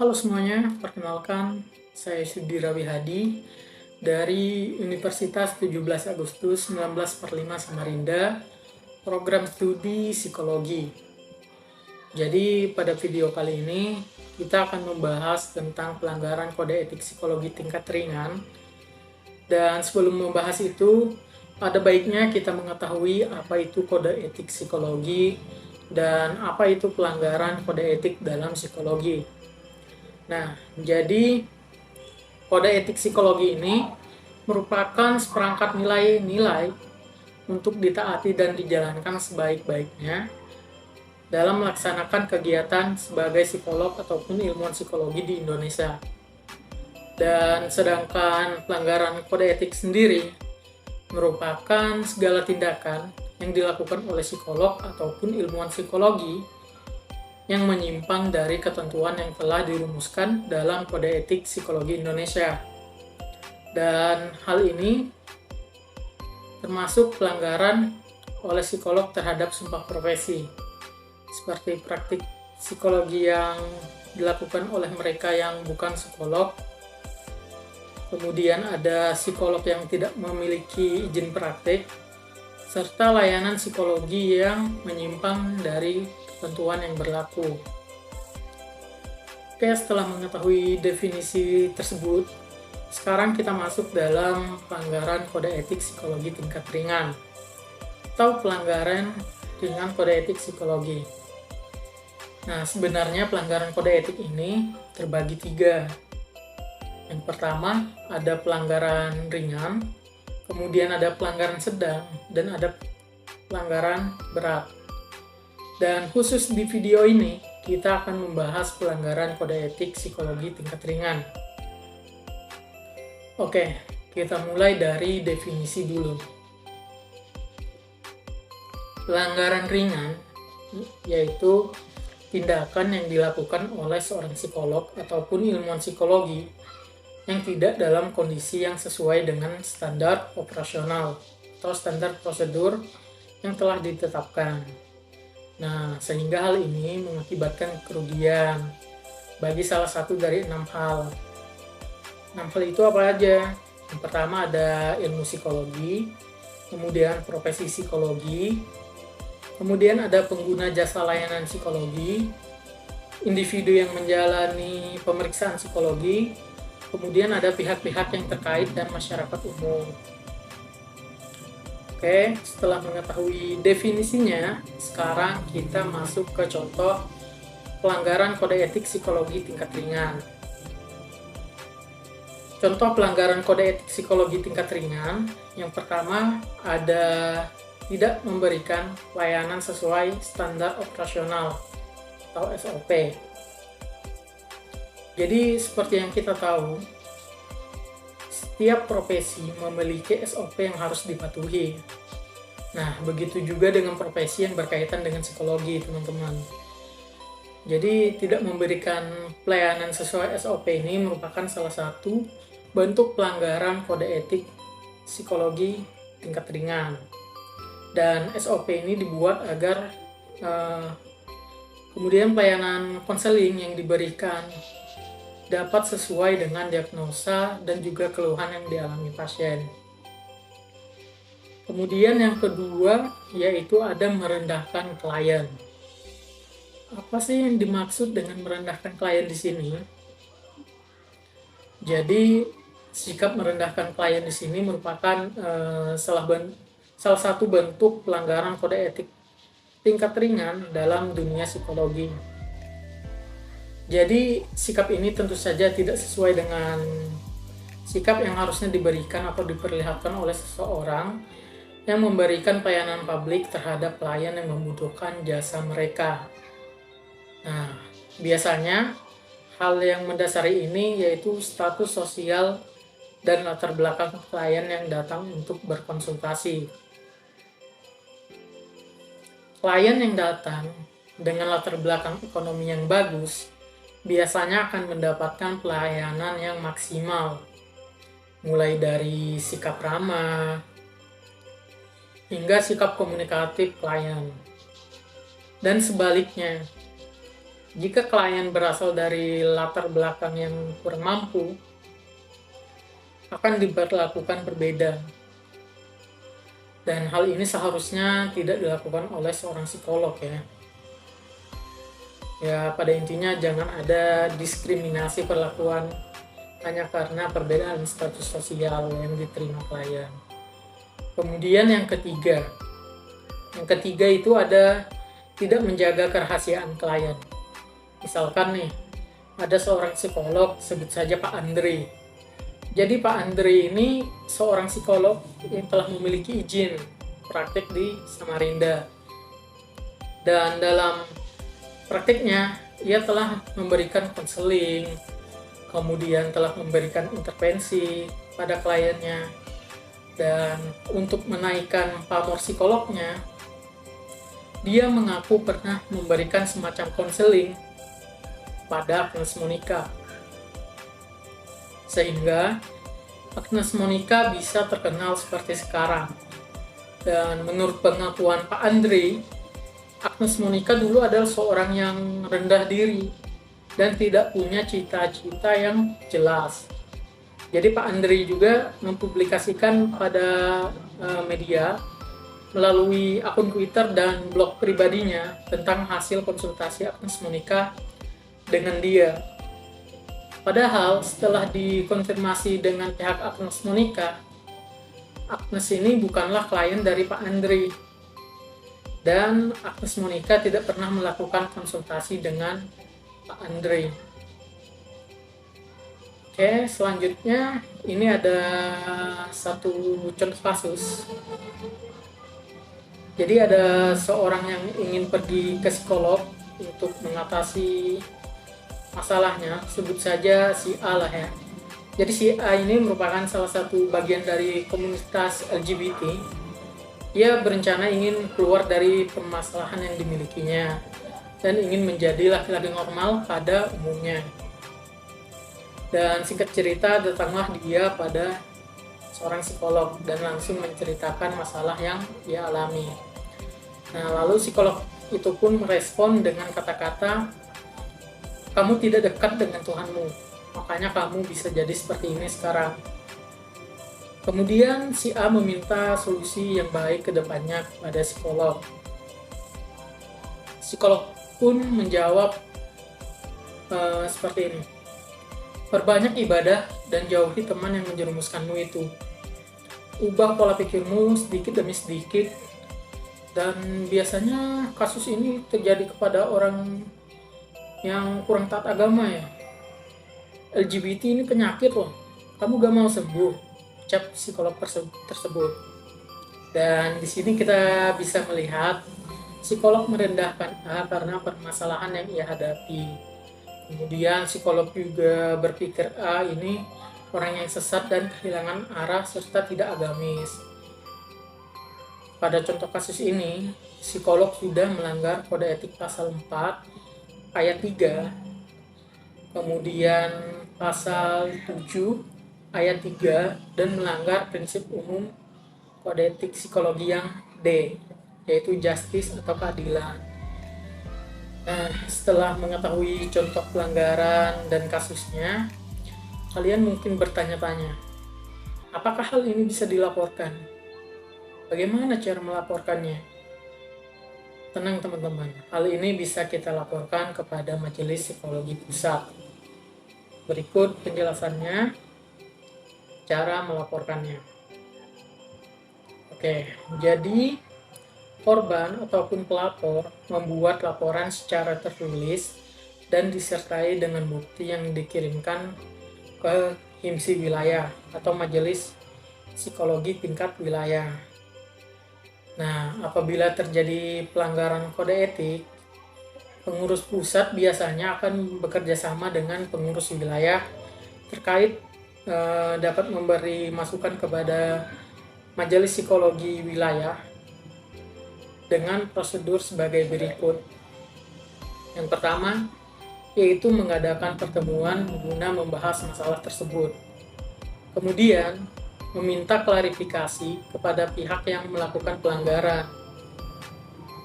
Halo semuanya, perkenalkan saya Sudira Wihadi dari Universitas 17 Agustus 1945 Samarinda, program studi psikologi. Jadi pada video kali ini kita akan membahas tentang pelanggaran kode etik psikologi tingkat ringan. Dan sebelum membahas itu, ada baiknya kita mengetahui apa itu kode etik psikologi dan apa itu pelanggaran kode etik dalam psikologi. Nah, jadi kode etik psikologi ini merupakan seperangkat nilai-nilai untuk ditaati dan dijalankan sebaik-baiknya dalam melaksanakan kegiatan sebagai psikolog ataupun ilmuwan psikologi di Indonesia. Dan sedangkan pelanggaran kode etik sendiri merupakan segala tindakan yang dilakukan oleh psikolog ataupun ilmuwan psikologi yang menyimpang dari ketentuan yang telah dirumuskan dalam Kode Etik Psikologi Indonesia. Dan hal ini termasuk pelanggaran oleh psikolog terhadap sumpah profesi, seperti praktik psikologi yang dilakukan oleh mereka yang bukan psikolog. Kemudian ada psikolog yang tidak memiliki izin praktik, serta layanan psikologi yang menyimpang dari ketentuan yang berlaku. Oke, setelah mengetahui definisi tersebut, sekarang kita masuk dalam pelanggaran kode etik psikologi tingkat ringan atau pelanggaran ringan kode etik psikologi. Nah, sebenarnya pelanggaran kode etik ini terbagi 3. Yang pertama, ada pelanggaran ringan, kemudian ada pelanggaran sedang, dan ada pelanggaran berat. Dan khusus di video ini, kita akan membahas pelanggaran kode etik psikologi tingkat ringan. Oke, kita mulai dari definisi dulu. Pelanggaran ringan yaitu tindakan yang dilakukan oleh seorang psikolog ataupun ilmuwan psikologi yang tidak dalam kondisi yang sesuai dengan standar operasional atau standar prosedur yang telah ditetapkan. Nah, sehingga hal ini mengakibatkan kerugian bagi salah satu dari 6 hal. 6 hal itu apa aja? Yang pertama ada ilmu psikologi, kemudian profesi psikologi, kemudian ada pengguna jasa layanan psikologi, individu yang menjalani pemeriksaan psikologi, kemudian ada pihak-pihak yang terkait dan masyarakat umum. Oke, setelah mengetahui definisinya, sekarang kita masuk ke contoh pelanggaran kode etik psikologi tingkat ringan. Contoh pelanggaran kode etik psikologi tingkat ringan, yang pertama ada tidak memberikan layanan sesuai standar operasional atau SOP. Jadi seperti yang kita tahu, setiap profesi memiliki SOP yang harus dipatuhi. Nah, begitu juga dengan profesi yang berkaitan dengan psikologi, teman-teman. Jadi, tidak memberikan pelayanan sesuai SOP ini merupakan salah satu bentuk pelanggaran kode etik psikologi tingkat ringan. Dan SOP ini dibuat agar kemudian pelayanan konseling yang diberikan dapat sesuai dengan diagnosa dan juga keluhan yang dialami pasien. Kemudian yang kedua yaitu ada merendahkan klien. Apa sih yang dimaksud dengan merendahkan klien di sini? Jadi sikap merendahkan klien di sini merupakan salah satu bentuk pelanggaran kode etik tingkat ringan dalam dunia psikologi. Jadi sikap ini tentu saja tidak sesuai dengan sikap yang harusnya diberikan atau diperlihatkan oleh seseorang yang memberikan pelayanan publik terhadap klien yang membutuhkan jasa mereka. Nah, biasanya hal yang mendasari ini yaitu status sosial dan latar belakang klien yang datang untuk berkonsultasi. Klien yang datang dengan latar belakang ekonomi yang bagus biasanya akan mendapatkan pelayanan yang maksimal, mulai dari sikap ramah hingga sikap komunikatif klien. Dan sebaliknya, Jika klien berasal dari latar belakang yang kurang mampu, akan diberlakukan berbeda. Dan hal ini seharusnya tidak dilakukan oleh seorang psikolog ya. Ya, pada intinya jangan ada diskriminasi perlakuan hanya karena perbedaan status sosial yang diterima klien. Kemudian yang ketiga itu ada tidak menjaga kerahasiaan klien. Misalkan nih, ada seorang psikolog, sebut saja Pak Andre. Jadi Pak Andre ini seorang psikolog yang telah memiliki izin praktik di Samarinda. Dan dalam praktiknya, ia telah memberikan konseling, kemudian telah memberikan intervensi pada kliennya. Dan untuk menaikkan pamor psikolognya, dia mengaku pernah memberikan semacam konseling pada Agnes Monica, sehingga Agnes Monica bisa terkenal seperti sekarang. Dan menurut pengakuan Pak Andre, Agnes Monica dulu adalah seorang yang rendah diri dan tidak punya cita-cita yang jelas. Jadi Pak Andre juga mempublikasikan pada media melalui akun Twitter dan blog pribadinya tentang hasil konsultasi Agnes Monica dengan dia. Padahal setelah dikonfirmasi dengan pihak Agnes Monica, Agnes ini bukanlah klien dari Pak Andre. Dan Agnes Monica tidak pernah melakukan konsultasi dengan Pak Andre. Oke, selanjutnya ini ada satu contoh kasus. Jadi ada seorang yang ingin pergi ke psikolog untuk mengatasi masalahnya, sebut saja si A lah ya. Jadi si A ini merupakan salah satu bagian dari komunitas LGBT. Ia berencana ingin keluar dari permasalahan yang dimilikinya dan ingin menjadi laki-laki normal pada umumnya. Dan singkat cerita, datanglah dia pada seorang psikolog dan langsung menceritakan masalah yang ia alami. Nah, lalu psikolog itu pun merespon dengan kata-kata, "Kamu tidak dekat dengan Tuhanmu, makanya kamu bisa jadi seperti ini sekarang." Kemudian si A meminta solusi yang baik ke depannya kepada psikolog. Psikolog pun menjawab seperti ini, "Perbanyak ibadah dan jauhi teman yang menjerumuskanmu itu. Ubah pola pikirmu sedikit demi sedikit." Dan biasanya kasus ini terjadi kepada orang yang kurang taat agama ya. LGBT ini penyakit loh, kamu gak mau sembuh, ucap psikolog tersebut. Dan di sini kita bisa melihat psikolog merendahkan A karena permasalahan yang ia hadapi. Kemudian psikolog juga berpikir A ini orang yang sesat dan kehilangan arah serta tidak agamis. Pada contoh kasus ini, psikolog sudah melanggar kode etik pasal 4 ayat 3, kemudian pasal 7 ayat 3, dan melanggar prinsip umum kode etik psikologi yang D, yaitu justice atau keadilan. Nah, setelah mengetahui contoh pelanggaran dan kasusnya, kalian mungkin bertanya-tanya, apakah hal ini bisa dilaporkan? Bagaimana cara melaporkannya? Tenang teman-teman, hal ini bisa kita laporkan kepada Majelis Psikologi Pusat. Berikut penjelasannya, cara melaporkannya. Oke, jadi korban ataupun pelapor membuat laporan secara tertulis dan disertai dengan bukti yang dikirimkan ke HIMSI wilayah atau Majelis Psikologi tingkat wilayah. Nah, apabila terjadi pelanggaran kode etik, pengurus pusat biasanya akan bekerja sama dengan pengurus wilayah terkait, dapat memberi masukan kepada Majelis Psikologi Wilayah dengan prosedur sebagai berikut. Yang pertama, yaitu mengadakan pertemuan guna membahas masalah tersebut. Kemudian, meminta klarifikasi kepada pihak yang melakukan pelanggaran.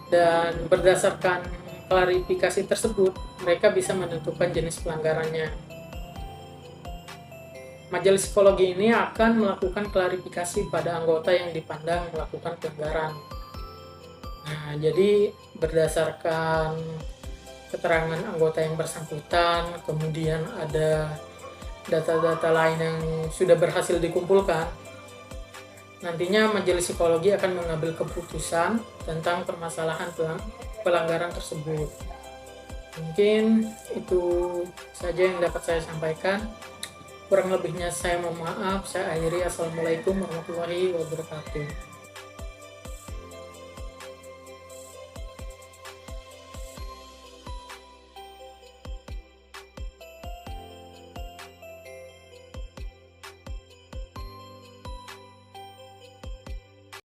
Dan berdasarkan klarifikasi tersebut, mereka bisa menentukan jenis pelanggarannya. Majelis psikologi ini akan melakukan klarifikasi pada anggota yang dipandang melakukan pelanggaran. Nah, jadi berdasarkan keterangan anggota yang bersangkutan, kemudian ada data-data lain yang sudah berhasil dikumpulkan, nantinya majelis psikologi akan mengambil keputusan tentang permasalahan pelanggaran tersebut. Mungkin itu saja yang dapat saya sampaikan. Kurang lebihnya saya mohon maaf. Saya akhiri. Assalamualaikum warahmatullahi wabarakatuh.